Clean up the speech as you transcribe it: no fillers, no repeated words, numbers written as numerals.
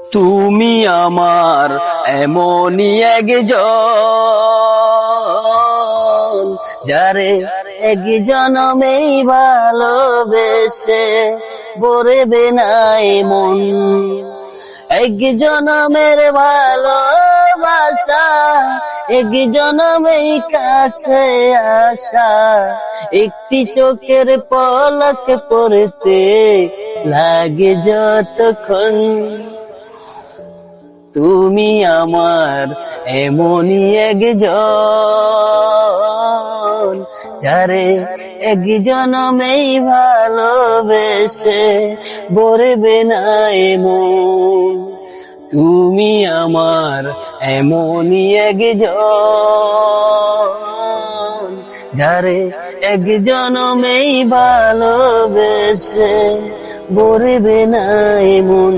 তুমি আমার এমনই একজন, যারে এক জনমেই ভালোবেসে বরবে নাই মন। এক জনমের ভালোবাসা, এক জনমেই কাছে আসা, একটি চোখের পলক পড়তে লাগে যতক্ষণ। তুমি আমার এমনই একজন, যারে এক জনমেই ভালোবেসে বরবে না মন। তুমি আমার এমনই একজন, যারে এক জনমেই ভালোবেসে বরবে না মন।